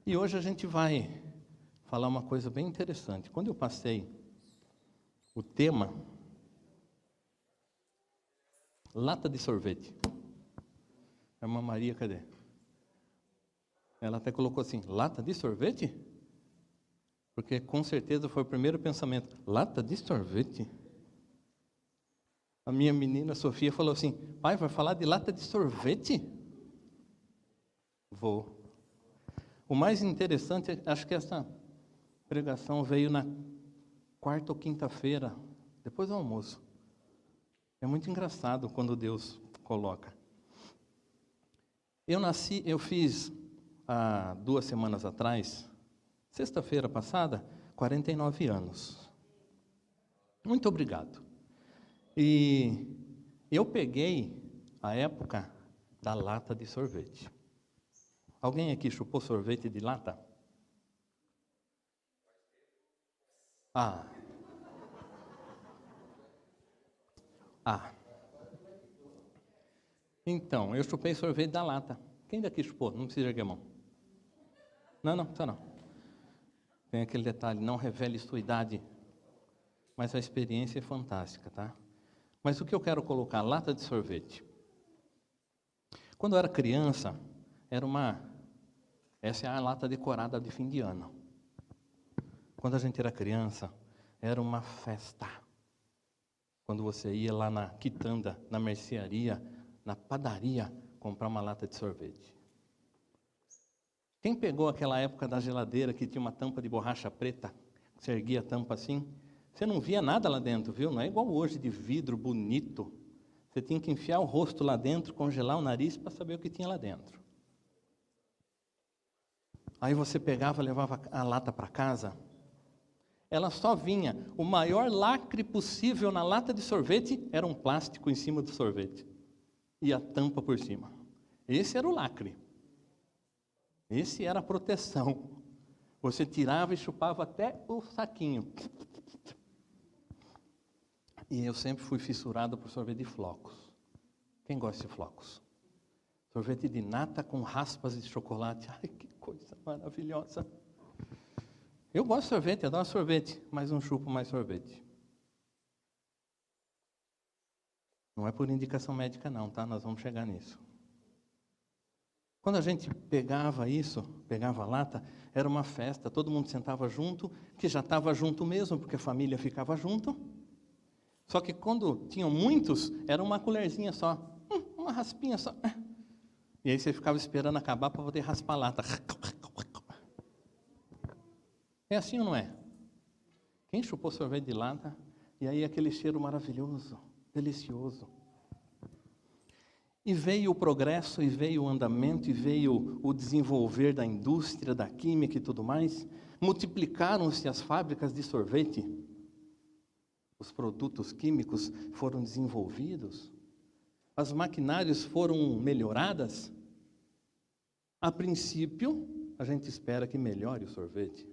E hoje a gente vai falar uma coisa bem interessante. Quando eu passei o tema lata de sorvete, a irmã Maria, cadê? Ela até colocou assim, lata de sorvete? Porque com certeza foi o primeiro pensamento, lata de sorvete? A minha menina Sofia falou assim, pai, vai falar de lata de sorvete? Vou. O mais interessante, acho que essa pregação veio na quarta ou quinta-feira, depois do almoço. É muito engraçado quando Deus coloca. Eu fiz há 2 semanas atrás, sexta-feira passada, 49 anos. Muito obrigado. E eu peguei a época da lata de sorvete. Alguém aqui chupou sorvete de lata? Ah. Então, eu chupei sorvete da lata. Quem daqui chupou? Não precisa erguer a mão. Não precisa não. Tem aquele detalhe, não revele sua idade. Mas a experiência é fantástica, tá? Mas o que eu quero colocar? Lata de sorvete. Quando eu era criança, essa é a lata decorada de fim de ano. Quando a gente era criança, era uma festa. Quando você ia lá na quitanda, na mercearia, na padaria, comprar uma lata de sorvete. Quem pegou aquela época da geladeira que tinha uma tampa de borracha preta, você erguia a tampa assim, você não via nada lá dentro, viu? Não é igual hoje de vidro bonito. Você tinha que enfiar o rosto lá dentro, congelar o nariz para saber o que tinha lá dentro. Aí você pegava, levava a lata para casa, ela só vinha, o maior lacre possível na lata de sorvete era um plástico em cima do sorvete. E a tampa por cima. Esse era o lacre. Esse era a proteção. Você tirava e chupava até o saquinho. E eu sempre fui fissurado por sorvete de flocos. Quem gosta de flocos? Sorvete de nata com raspas de chocolate. Ai, que coisa maravilhosa. Eu gosto de sorvete, adoro sorvete, mas não chupo mais sorvete. Não é por indicação médica não, tá? Nós vamos chegar nisso. Quando a gente pegava a lata, era uma festa, todo mundo sentava junto, que já estava junto mesmo, porque a família ficava junto. Só que quando tinham muitos, era uma colherzinha só, uma raspinha só. E aí você ficava esperando acabar para poder raspar a lata. É assim ou não é? Quem chupou sorvete de lata, e aí aquele cheiro maravilhoso, delicioso. E veio o progresso, e veio o andamento, e veio o desenvolver da indústria, da química e tudo mais. Multiplicaram-se as fábricas de sorvete. Os produtos químicos foram desenvolvidos. As maquinários foram melhoradas. A princípio, a gente espera que melhore o sorvete.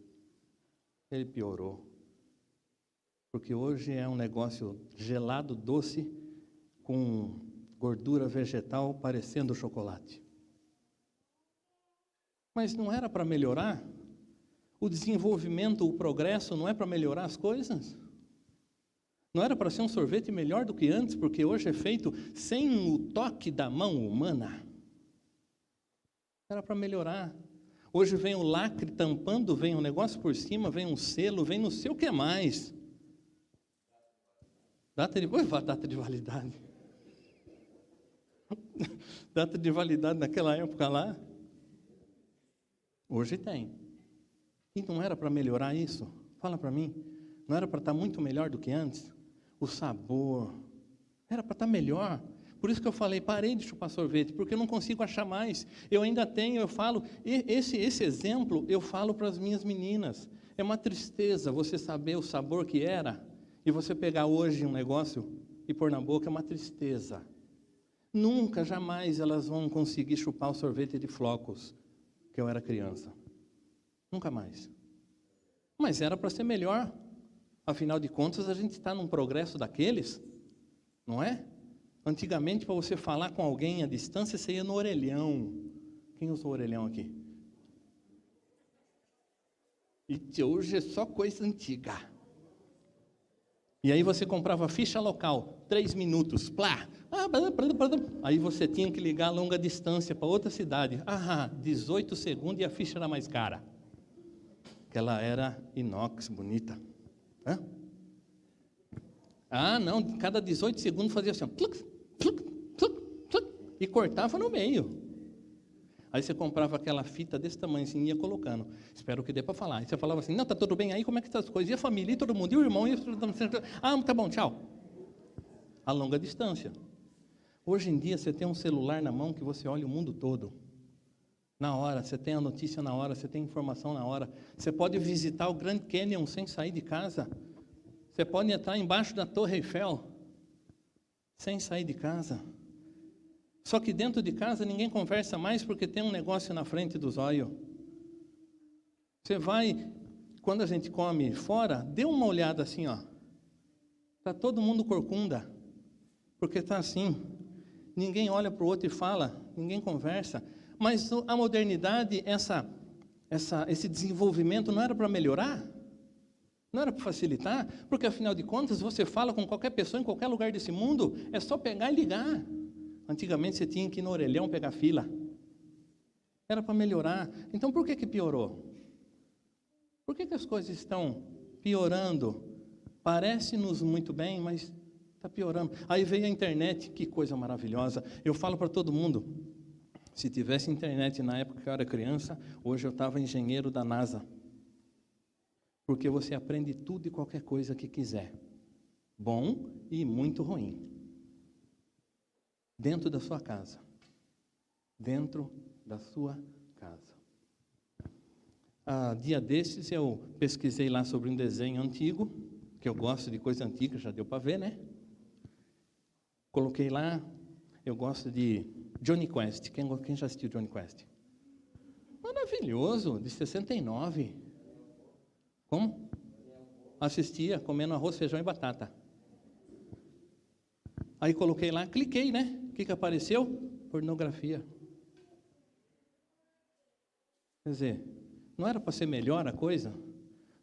Ele piorou. Porque hoje é um negócio gelado, doce, com gordura vegetal parecendo chocolate. Mas não era para melhorar? O desenvolvimento, o progresso não é para melhorar as coisas? Não era para ser um sorvete melhor do que antes, porque hoje é feito sem o toque da mão humana? Era para melhorar. Hoje vem o lacre tampando, vem um negócio por cima, vem um selo, vem não sei o que mais. Data de validade. Data de validade naquela época lá. Hoje tem. E não era para melhorar isso? Fala para mim. Não era para estar muito melhor do que antes? O sabor. Era para estar melhor. Por isso que eu falei, parei de chupar sorvete, porque eu não consigo achar mais. Eu ainda tenho, eu falo, esse exemplo eu falo para as minhas meninas. É uma tristeza você saber o sabor que era, e você pegar hoje um negócio e pôr na boca, é uma tristeza. Nunca, jamais elas vão conseguir chupar o sorvete de flocos, que eu era criança. Nunca mais. Mas era para ser melhor. Afinal de contas, a gente está num progresso daqueles, não é? Antigamente, para você falar com alguém à distância, você ia no orelhão. Quem usa o orelhão aqui? E hoje é só coisa antiga. E aí você comprava ficha local, 3 minutos, plá. Aí você tinha que ligar a longa distância para outra cidade. 18 segundos e a ficha era mais cara. Que ela era inox, bonita. Hã? Não, cada 18 segundos fazia assim, e cortava no meio. Aí você comprava aquela fita desse tamanho assim, e ia colocando. Espero que dê para falar. Aí você falava assim, não, tá tudo bem aí, como é que estão as coisas? E a família, e todo mundo, e o irmão, tá bom, tchau. A longa distância. Hoje em dia você tem um celular na mão que você olha o mundo todo. Na hora, você tem a notícia na hora, você tem informação na hora. Você pode visitar o Grand Canyon sem sair de casa. Você pode entrar embaixo da Torre Eiffel sem sair de casa. Só que dentro de casa ninguém conversa mais porque tem um negócio na frente dos olhos. Você vai, quando a gente come fora, dê uma olhada assim, ó. Está todo mundo corcunda, porque está assim. Ninguém olha para o outro e fala, ninguém conversa. Mas a modernidade, esse desenvolvimento não era para melhorar? Não era para facilitar? Porque afinal de contas, você fala com qualquer pessoa em qualquer lugar desse mundo, é só pegar e ligar. Antigamente você tinha que ir no orelhão pegar fila. Era para melhorar. Então por que piorou? Por que as coisas estão piorando? Parece-nos muito bem, mas está piorando. Aí veio a internet, que coisa maravilhosa. Eu falo para todo mundo, se tivesse internet na época que eu era criança, hoje eu estava engenheiro da NASA. Porque você aprende tudo e qualquer coisa que quiser. Bom e muito ruim. Dentro da sua casa. Dentro da sua casa. Dia desses eu pesquisei lá sobre um desenho antigo, que eu gosto de coisa antiga, já deu para ver, né? Coloquei lá, eu gosto de Jonny Quest. Quem já assistiu Jonny Quest? Maravilhoso, de 69. Como? Assistia, comendo arroz, feijão e batata. Aí coloquei lá, cliquei, né? O que apareceu? Pornografia. Quer dizer, não era para ser melhor a coisa?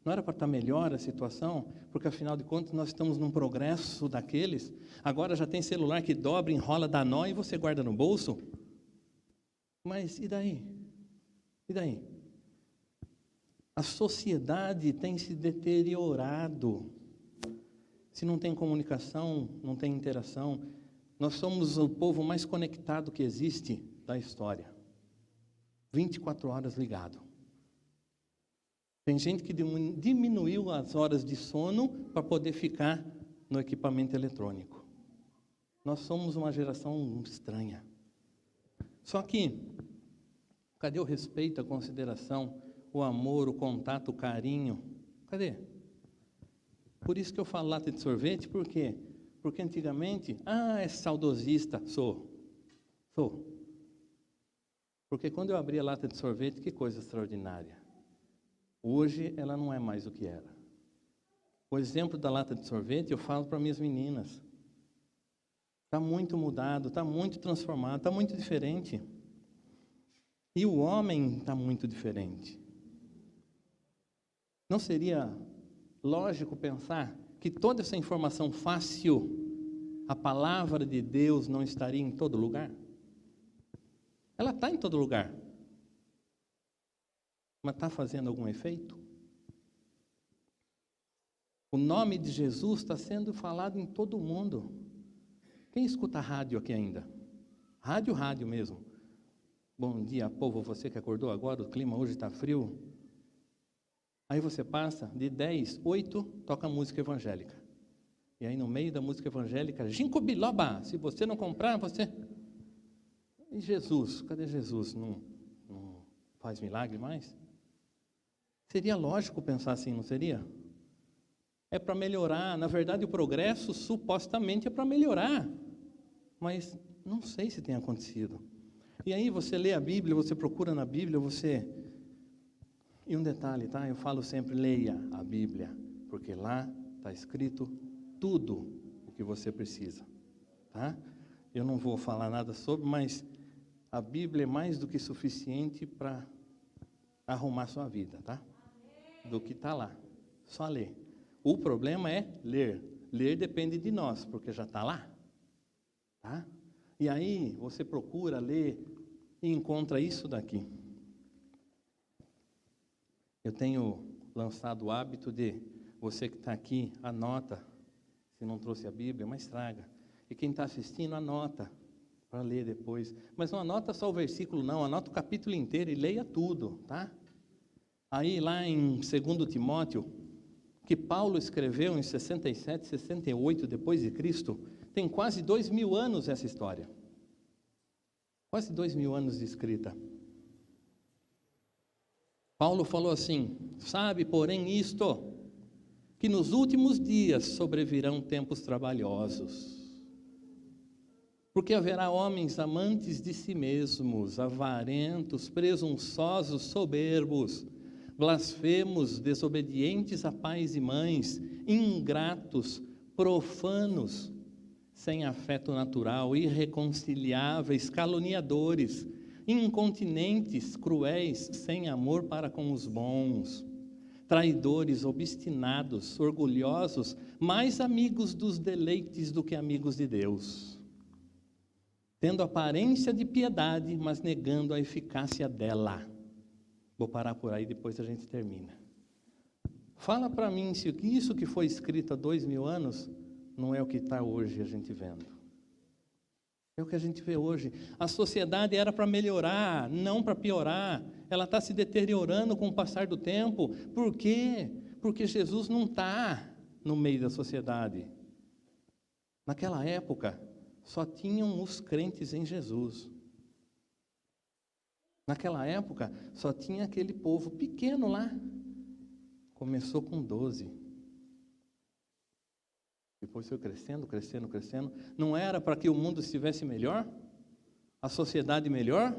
Não era para estar melhor a situação? Porque afinal de contas nós estamos num progresso daqueles. Agora já tem celular que dobra, enrola, dá nó e você guarda no bolso. Mas e daí? E daí? A sociedade tem se deteriorado. Se não tem comunicação, não tem interação. Nós somos o povo mais conectado que existe da história. 24 horas ligado. Tem gente que diminuiu as horas de sono para poder ficar no equipamento eletrônico. Nós somos uma geração estranha. Só que, cadê o respeito, a consideração, o amor, o contato, o carinho? Cadê? Por isso que eu falo lata de sorvete, por quê? Porque antigamente, é saudosista, sou. Porque quando eu abri a lata de sorvete, que coisa extraordinária. Hoje ela não é mais o que era. O exemplo da lata de sorvete eu falo para minhas meninas. Está muito mudado, está muito transformado, está muito diferente. E o homem está muito diferente. Não seria lógico pensar que toda essa informação fácil, a palavra de Deus não estaria em todo lugar? Ela está em todo lugar. Mas está fazendo algum efeito? O nome de Jesus está sendo falado em todo o mundo. Quem escuta rádio aqui ainda? Rádio mesmo. Bom dia, povo, você que acordou agora, o clima hoje está frio. Aí você passa, de 10, 8, toca música evangélica. E aí no meio da música evangélica, ginkgo biloba, se você não comprar, você... E Jesus? Cadê Jesus? Não faz milagre mais? Seria lógico pensar assim, não seria? É para melhorar. Na verdade, o progresso supostamente é para melhorar. Mas não sei se tem acontecido. E aí você lê a Bíblia, você procura na Bíblia, você... E um detalhe, tá? Eu falo sempre, leia a Bíblia, porque lá está escrito tudo o que você precisa, tá? Eu não vou falar nada sobre, mas a Bíblia é mais do que suficiente para arrumar sua vida, tá? do que está lá. Só ler. O problema é ler. Ler depende de nós, porque já está lá. Tá? E aí você procura ler e encontra isso daqui. Eu tenho lançado o hábito de, você que está aqui, anota, se não trouxe a Bíblia, mas traga. E quem está assistindo, anota, para ler depois. Mas não anota só o versículo, não, anota o capítulo inteiro e leia tudo, tá? Aí lá em 2 Timóteo, que Paulo escreveu em 67, 68 depois de Cristo, tem quase 2000 anos essa história. Quase 2000 anos de escrita. Paulo falou assim: sabe, porém, isto, que nos últimos dias sobrevirão tempos trabalhosos. Porque haverá homens amantes de si mesmos, avarentos, presunçosos, soberbos, blasfemos, desobedientes a pais e mães, ingratos, profanos, sem afeto natural, irreconciliáveis, caluniadores, incontinentes, cruéis, sem amor para com os bons, traidores, obstinados, orgulhosos, mais amigos dos deleites do que amigos de Deus, tendo aparência de piedade, mas negando a eficácia dela. Vou parar por aí, depois a gente termina. Fala para mim se isso que foi escrito há 2000 anos não é o que está hoje a gente vendo. É o que a gente vê hoje. A sociedade era para melhorar, não para piorar. Ela está se deteriorando com o passar do tempo. Por quê? Porque Jesus não está no meio da sociedade. Naquela época, só tinham os crentes em Jesus. Naquela época, só tinha aquele povo pequeno lá. Começou com 12. Depois foi crescendo, crescendo, crescendo. Não era para que o mundo estivesse melhor? A sociedade melhor?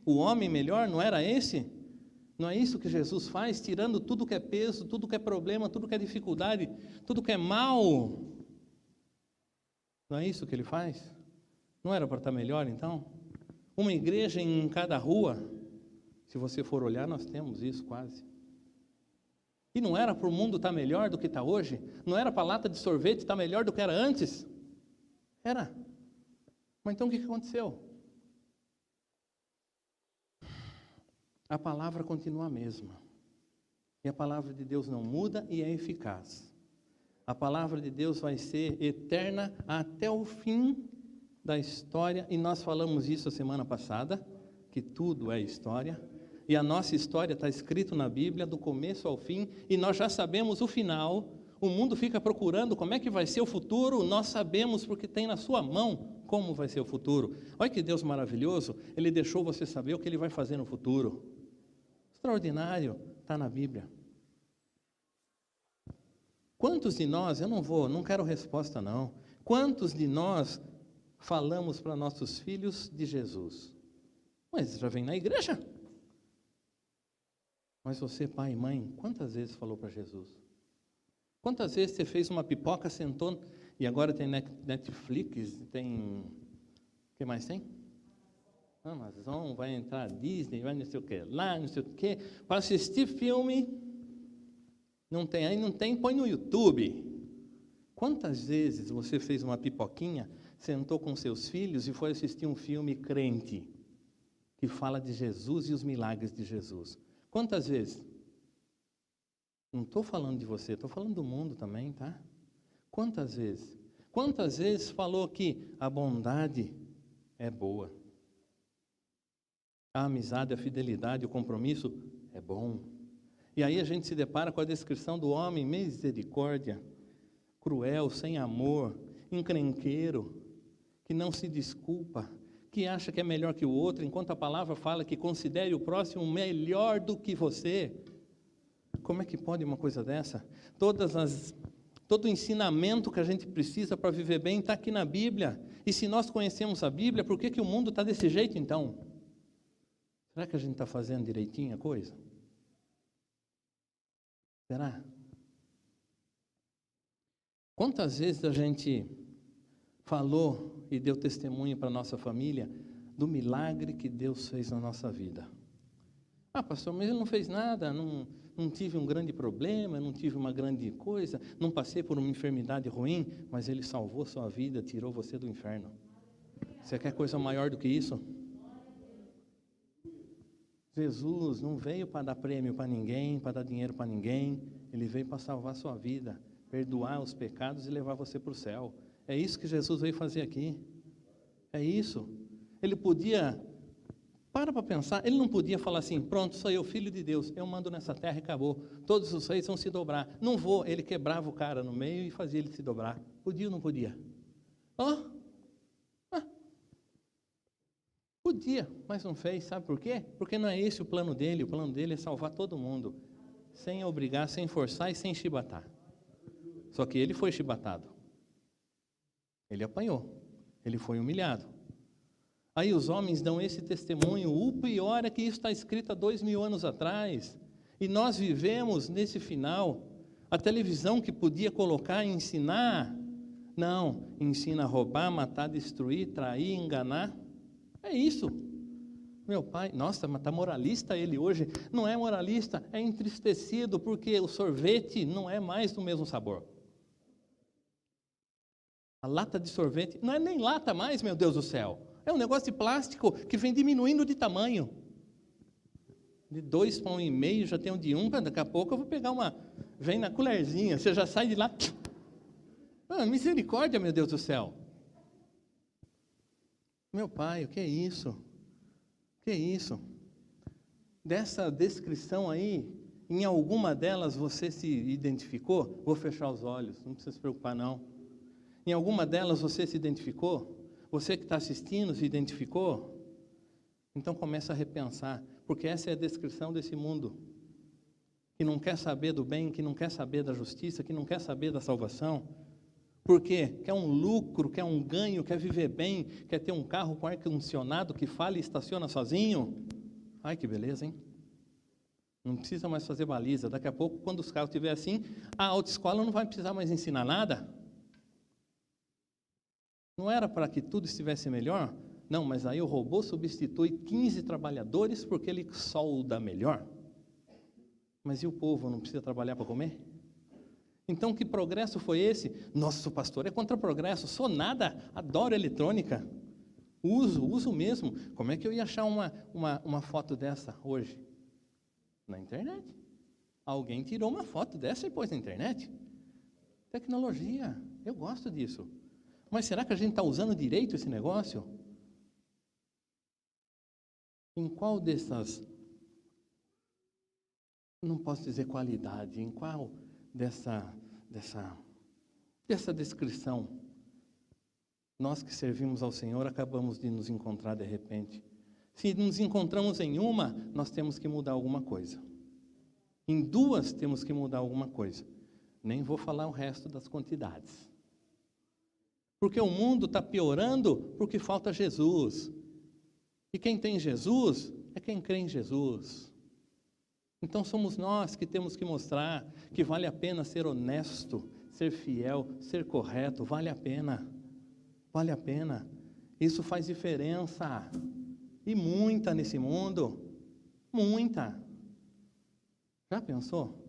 O homem melhor? Não era esse? Não é isso que Jesus faz? Tirando tudo que é peso, tudo que é problema, tudo que é dificuldade, tudo que é mal. Não é isso que ele faz? Não era para estar melhor, então? Uma igreja em cada rua? Se você for olhar, nós temos isso quase. E não era para o mundo estar melhor do que está hoje? Não era para a lata de sorvete estar melhor do que era antes? Era. Mas então o que aconteceu? A palavra continua a mesma. E a palavra de Deus não muda e é eficaz. A palavra de Deus vai ser eterna até o fim da história. E nós falamos isso a semana passada, que tudo é história. E a nossa história está escrito na Bíblia, do começo ao fim, e nós já sabemos o final. O mundo fica procurando como é que vai ser o futuro, nós sabemos porque tem na sua mão como vai ser o futuro. Olha que Deus maravilhoso, Ele deixou você saber o que Ele vai fazer no futuro. Extraordinário, está na Bíblia. Quantos de nós, não quero resposta não, quantos de nós falamos para nossos filhos de Jesus? Mas já vem na igreja. Mas você, pai e mãe, quantas vezes falou para Jesus? Quantas vezes você fez uma pipoca, sentou, e agora tem Netflix, tem... O que mais tem? Amazon, vai entrar Disney, vai não sei o que lá, não sei o que, para assistir filme, não tem, põe no YouTube. Quantas vezes você fez uma pipoquinha, sentou com seus filhos e foi assistir um filme crente, que fala de Jesus e os milagres de Jesus? Quantas vezes? Não estou falando de você, estou falando do mundo também, tá? Quantas vezes? Quantas vezes falou que a bondade é boa? A amizade, a fidelidade, o compromisso é bom. E aí a gente se depara com a descrição do homem misericórdia, cruel, sem amor, encrenqueiro, que não se desculpa, que acha que é melhor que o outro, enquanto a palavra fala que considere o próximo melhor do que você. Como é que pode uma coisa dessa? Todo o ensinamento que a gente precisa para viver bem está aqui na Bíblia. E se nós conhecemos a Bíblia, por que o mundo está desse jeito então? Será que a gente está fazendo direitinho a coisa? Será? Quantas vezes a gente falou e deu testemunho para a nossa família do milagre que Deus fez na nossa vida? Ah, pastor, mas ele não fez nada, não tive um grande problema, não tive uma grande coisa, não passei por uma enfermidade ruim, mas ele salvou sua vida, tirou você do inferno. Você quer coisa maior do que isso? Jesus não veio para dar prêmio para ninguém, para dar dinheiro para ninguém, ele veio para salvar sua vida, perdoar os pecados e levar você para o céu. É isso que Jesus veio fazer aqui. É isso. Ele podia, para pensar, ele não podia falar assim, pronto, sou eu, filho de Deus, eu mando nessa terra e acabou, todos os reis vão se dobrar. Não vou, ele quebrava o cara no meio e fazia ele se dobrar. Podia ou não podia? Podia, mas não fez, sabe por quê? Porque não é esse o plano dele é salvar todo mundo, sem obrigar, sem forçar e sem chibatar. Só que ele foi chibatado, ele apanhou, ele foi humilhado. Aí os homens dão esse testemunho, o pior é que isso está escrito há 2000 anos atrás, e nós vivemos nesse final. A televisão que podia colocar e ensinar, não, ensina a roubar, matar, destruir, trair, enganar. É isso. Meu pai, nossa, mas está moralista ele hoje. Não é moralista, é entristecido, porque o sorvete não é mais do mesmo sabor. A lata de sorvete, não é nem lata mais, meu Deus do céu. É um negócio de plástico que vem diminuindo de tamanho. De 2 para 1,5, já tem um de 1, daqui a pouco eu vou pegar uma, vem na colherzinha, você já sai de lá. Ah, misericórdia, meu Deus do céu. Meu pai, o que é isso? O que é isso? Dessa descrição aí, em alguma delas você se identificou? Vou fechar os olhos, não precisa se preocupar não. Em alguma delas você se identificou? Você que está assistindo se identificou? Então começa a repensar, porque essa é a descrição desse mundo, que não quer saber do bem, que não quer saber da justiça, que não quer saber da salvação. Por quê? Quer um lucro, quer um ganho, quer viver bem, quer ter um carro com ar-condicionado que fala e estaciona sozinho. Ai, que beleza, hein? Não precisa mais fazer baliza. Daqui a pouco, quando os carros estiverem assim, a autoescola não vai precisar mais ensinar nada. Não era para que tudo estivesse melhor? Não, mas aí o robô substitui 15 trabalhadores porque ele solda melhor. Mas e o povo não precisa trabalhar para comer? Então, que progresso foi esse? Nossa, o pastor é contra progresso, sou nada, adoro eletrônica, uso mesmo. Como é que eu ia achar uma foto dessa hoje? Na internet. Alguém tirou uma foto dessa e pôs na internet. Tecnologia, eu gosto disso. Mas será que a gente está usando direito esse negócio? Em qual dessas, não posso dizer qualidade, em qual dessa descrição, nós que servimos ao Senhor acabamos de nos encontrar de repente? Se nos encontramos em uma, nós temos que mudar alguma coisa. Em duas, temos que mudar alguma coisa. Nem vou falar o resto das quantidades. Porque o mundo está piorando porque falta Jesus. E quem tem Jesus é quem crê em Jesus. Então somos nós que temos que mostrar que vale a pena ser honesto, ser fiel, ser correto, vale a pena. Vale a pena. Isso faz diferença. E muita nesse mundo. Muita. Já pensou?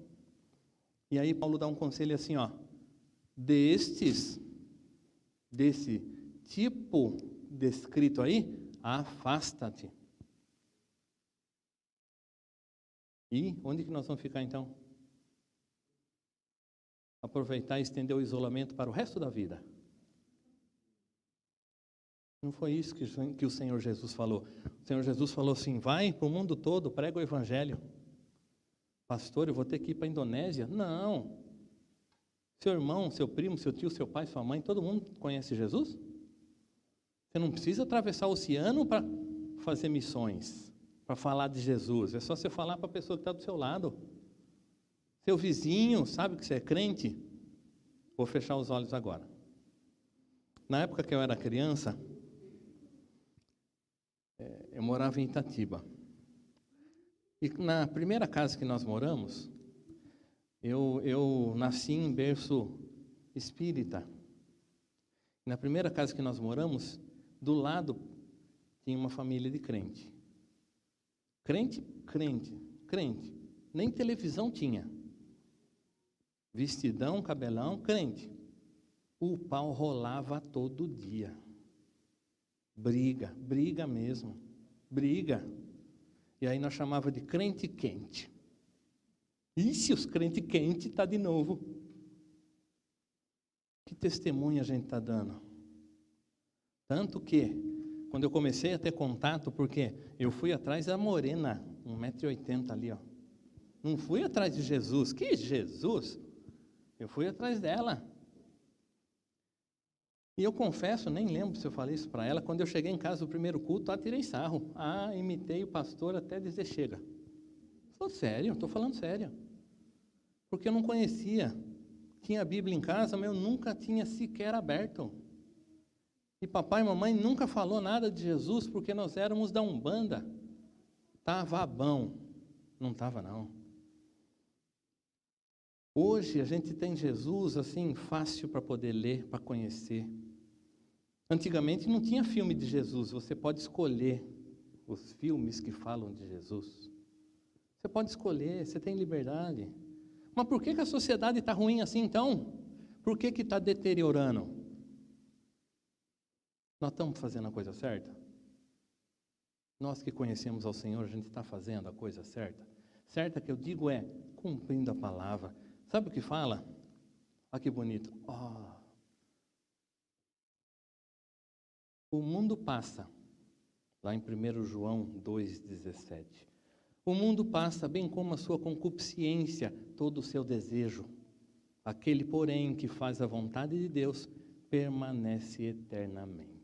E aí Paulo dá um conselho assim, ó. Desse tipo descrito aí, afasta-te. E onde que nós vamos ficar então? Aproveitar e estender o isolamento para o resto da vida. Não foi isso que o Senhor Jesus falou. O Senhor Jesus falou assim, vai para o mundo todo, prega o evangelho. Pastor, eu vou ter que ir para a Indonésia? Não. Seu irmão, seu primo, seu tio, seu pai, sua mãe, todo mundo conhece Jesus? Você não precisa atravessar o oceano para fazer missões, para falar de Jesus. É só você falar para a pessoa que está do seu lado. Seu vizinho sabe que você é crente? Vou fechar os olhos agora. Na época que eu era criança, eu morava em Itatiba. E na primeira casa que nós moramos, eu nasci em berço espírita. Na primeira casa que nós moramos, do lado tinha uma família de crente. Crente, crente. Nem televisão tinha. Vestidão, cabelão, crente. O pau rolava todo dia. Briga mesmo. Briga. E aí nós chamava de crente quente. E se os crente quente está de novo? Que testemunho a gente está dando? Tanto que, quando eu comecei a ter contato, porque eu fui atrás da morena, 1,80 m ali, ó. Não fui atrás de Jesus. Que Jesus? Eu fui atrás dela. E eu confesso, nem lembro se eu falei isso para ela, quando eu cheguei em casa do primeiro culto, tirei sarro. Imitei o pastor até dizer chega. Estou sério, estou falando sério. Porque eu não conhecia. Tinha a Bíblia em casa, mas eu nunca tinha sequer aberto. E papai e mamãe nunca falou nada de Jesus, porque nós éramos da Umbanda. Estava bom. Não estava, não. Hoje a gente tem Jesus assim, fácil para poder ler, para conhecer. Antigamente não tinha filme de Jesus, você pode escolher os filmes que falam de Jesus. Você pode escolher, você tem liberdade. Mas por que a sociedade está ruim assim então? Por que está deteriorando? Nós estamos fazendo a coisa certa? Nós que conhecemos ao Senhor, a gente está fazendo a coisa certa? Certa que eu digo é cumprindo a palavra. Sabe o que fala? Olha que bonito. O mundo passa, lá em 1 João 2,17. O mundo passa, bem como a sua concupiscência, todo o seu desejo. Aquele, porém, que faz a vontade de Deus, permanece eternamente.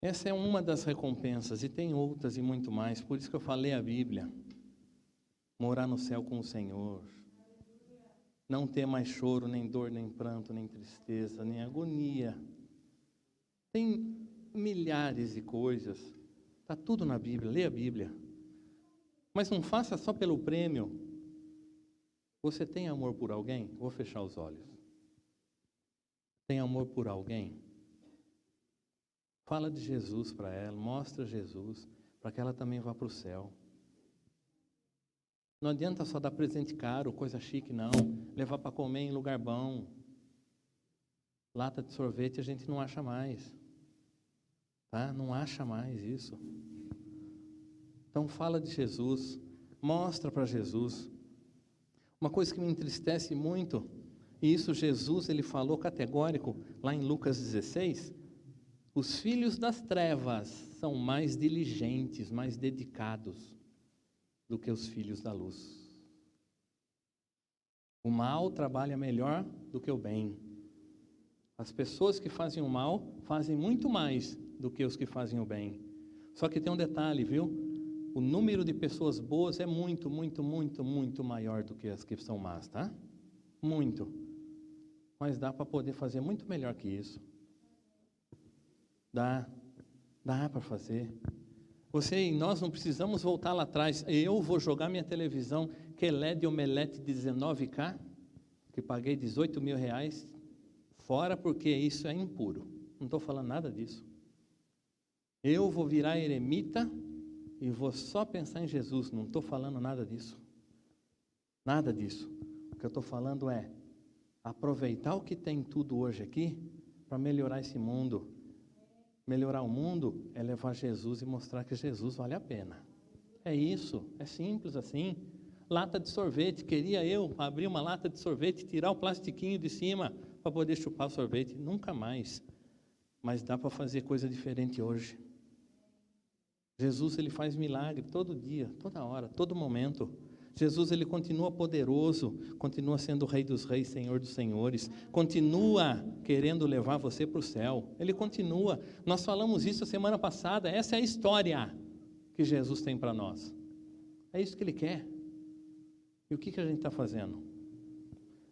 Essa é uma das recompensas, e tem outras e muito mais, por isso que eu falei a Bíblia. Morar no céu com o Senhor. Não ter mais choro, nem dor, nem pranto, nem tristeza, nem agonia. Tem milhares de coisas. Está tudo na Bíblia, lê a Bíblia. Mas não faça só pelo prêmio. Você tem amor por alguém? Vou fechar os olhos. Tem amor por alguém? Fala de Jesus para ela, mostra Jesus, para que ela também vá para o céu. Não adianta só dar presente caro, coisa chique, não. Levar para comer em lugar bom. Lata de sorvete a gente não acha mais. Tá? Não acha mais isso. Então fala de Jesus. Mostra para Jesus. Uma coisa que me entristece muito, e isso Jesus ele falou categórico, lá em Lucas 16, os filhos das trevas são mais diligentes, mais dedicados do que os filhos da luz. O mal trabalha melhor do que o bem. As pessoas que fazem o mal fazem muito mais do que os que fazem o bem. Só que tem um detalhe, viu? O número de pessoas boas é muito maior do que as que são más, tá? Muito. Mas dá para poder fazer muito melhor que isso. Dá para fazer. Você e nós não precisamos voltar lá atrás. Eu vou jogar minha televisão QLED Omelete 19K, que paguei 18 mil reais, fora porque isso é impuro. Não estou falando nada disso. Eu vou virar eremita e vou só pensar em Jesus. Não estou falando nada disso. Nada disso. O que eu estou falando é aproveitar o que tem tudo hoje aqui para melhorar esse mundo. Melhorar o mundo é levar Jesus e mostrar que Jesus vale a pena. É isso, é simples assim. Lata de sorvete, queria eu abrir uma lata de sorvete, tirar o plastiquinho de cima para poder chupar o sorvete. Nunca mais. Mas dá para fazer coisa diferente hoje. Jesus ele faz milagre todo dia, toda hora, todo momento. Jesus ele continua poderoso, continua sendo o Rei dos Reis, Senhor dos Senhores, continua querendo levar você para o céu. Ele continua. Nós falamos isso a semana passada. Essa é a história que Jesus tem para nós. É isso que Ele quer. E o que a gente está fazendo?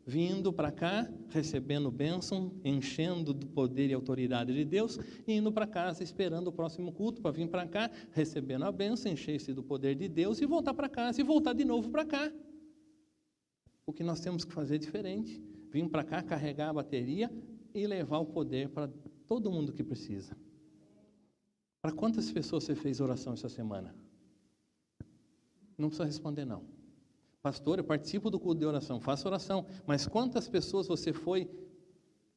Vindo para cá, recebendo bênção, enchendo do poder e autoridade de Deus, e indo para casa esperando o próximo culto para vir para cá, recebendo a bênção, encher-se do poder de Deus e voltar para casa e voltar de novo para cá. O que nós temos que fazer é diferente. Vir para cá, carregar a bateria e levar o poder para todo mundo que precisa. Para quantas pessoas você fez oração essa semana? Não precisa responder, não. Pastor, eu participo do culto de oração, faço oração. Mas quantas pessoas você foi,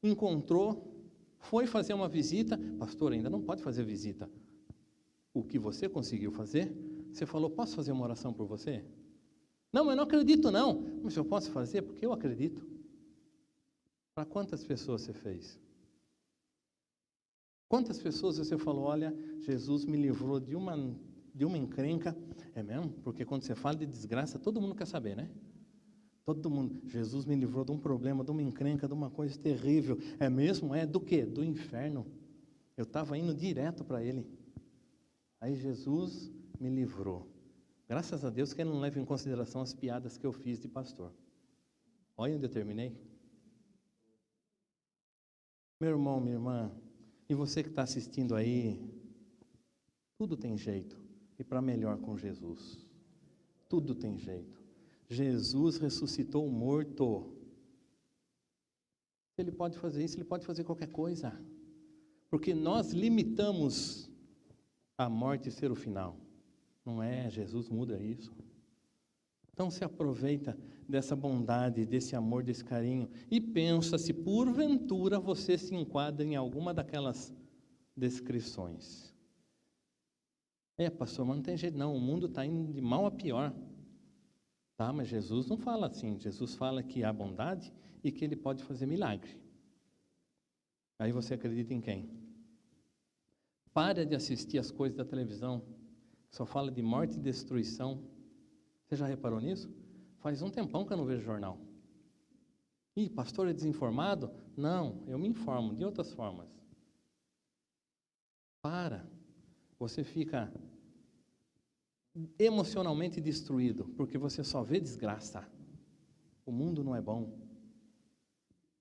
encontrou, foi fazer uma visita? Pastor, ainda não pode fazer visita. O que você conseguiu fazer? Você falou, posso fazer uma oração por você? Não, eu não acredito não. Mas eu posso fazer porque eu acredito. Para quantas pessoas você fez? Quantas pessoas você falou, olha, Jesus me livrou de uma encrenca? É mesmo? Porque quando você fala de desgraça, todo mundo quer saber, né? Todo mundo. Jesus me livrou de um problema, de uma encrenca, de uma coisa terrível. É mesmo? É do quê? Do inferno. Eu estava indo direto para ele. Aí Jesus me livrou. Graças a Deus que ele não leva em consideração as piadas que eu fiz de pastor. Olha onde eu terminei. Meu irmão, minha irmã, e você que está assistindo aí, tudo tem jeito. E para melhor com Jesus. Tudo tem jeito. Jesus ressuscitou o morto. Ele pode fazer isso, ele pode fazer qualquer coisa. Porque nós limitamos a morte ser o final. Não é, Jesus muda isso. Então se aproveita dessa bondade, desse amor, desse carinho e pensa se porventura você se enquadra em alguma daquelas descrições. Pastor, mas não tem jeito não, o mundo está indo de mal a pior. Tá, mas Jesus não fala assim, Jesus fala que há bondade e que ele pode fazer milagre. Aí você acredita em quem? Para de assistir as coisas da televisão, que só fala de morte e destruição. Você já reparou nisso? Faz um tempão que eu não vejo jornal. Ih, pastor é desinformado? Não, eu me informo de outras formas. Você fica emocionalmente destruído, porque você só vê desgraça. O mundo não é bom.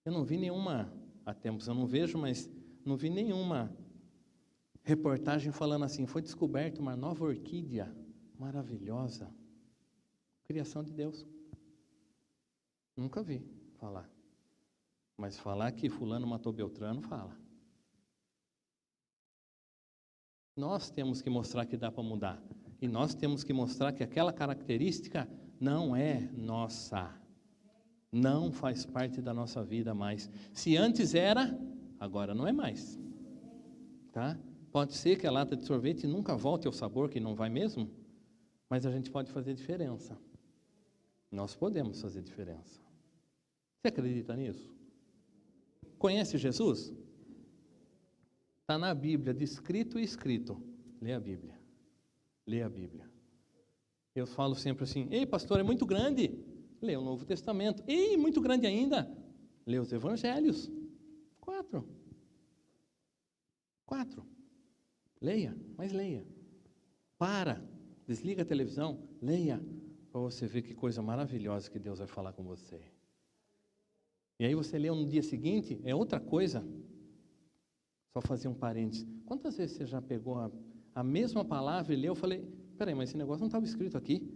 Eu não vi nenhuma, há tempos eu não vejo, mas não vi nenhuma reportagem falando assim, foi descoberta uma nova orquídea maravilhosa. Criação de Deus. Nunca vi falar. Mas falar que fulano matou Beltrano, fala. Nós temos que mostrar que dá para mudar. E nós temos que mostrar que aquela característica não é nossa. Não faz parte da nossa vida mais. Se antes era, agora não é mais. Tá? Pode ser que a lata de sorvete nunca volte ao sabor, que não vai mesmo, mas a gente pode fazer diferença. Nós podemos fazer diferença. Você acredita nisso? Conhece Jesus? Está na Bíblia, descrito e escrito. Lê a Bíblia. Lê a Bíblia. Eu falo sempre assim, ei pastor, é muito grande. Lê o Novo Testamento. Ei, muito grande ainda. Lê os Evangelhos. 4. Leia, mas leia. Desliga a televisão, leia, para você ver que coisa maravilhosa que Deus vai falar com você. E aí você lê no dia seguinte, é outra coisa. Só fazer um parênteses. Quantas vezes você já pegou a mesma palavra e leu? Eu falei, peraí, mas esse negócio não estava escrito aqui.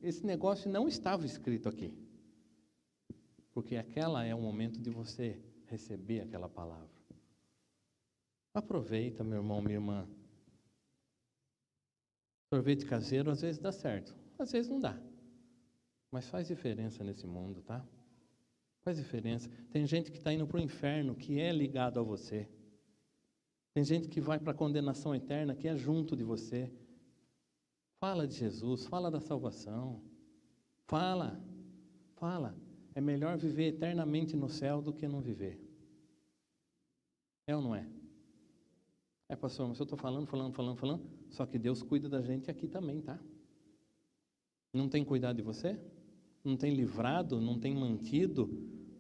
Esse negócio não estava escrito aqui. Porque aquela é o momento de você receber aquela palavra. Aproveita, meu irmão, minha irmã. Sorvete caseiro às vezes dá certo, às vezes não dá. Mas faz diferença nesse mundo, tá? Faz diferença. Tem gente que está indo para o inferno, que é ligado a você. Tem gente que vai para a condenação eterna, que é junto de você. Fala de Jesus, fala da salvação. Fala. É melhor viver eternamente no céu do que não viver. É ou não é? Pastor, mas eu estou falando, só que Deus cuida da gente aqui também, tá? Não tem cuidado de você? Não tem livrado, não tem mantido,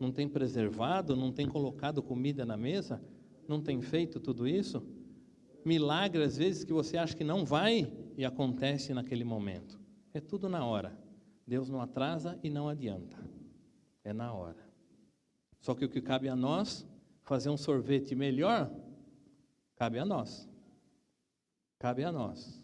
não tem preservado, não tem colocado comida na mesa? Não tem feito tudo isso? Milagre, às vezes, que você acha que não vai e acontece naquele momento. É tudo na hora. Deus não atrasa e não adianta. É na hora. Só que o que cabe a nós, fazer um sorvete melhor, cabe a nós. Cabe a nós.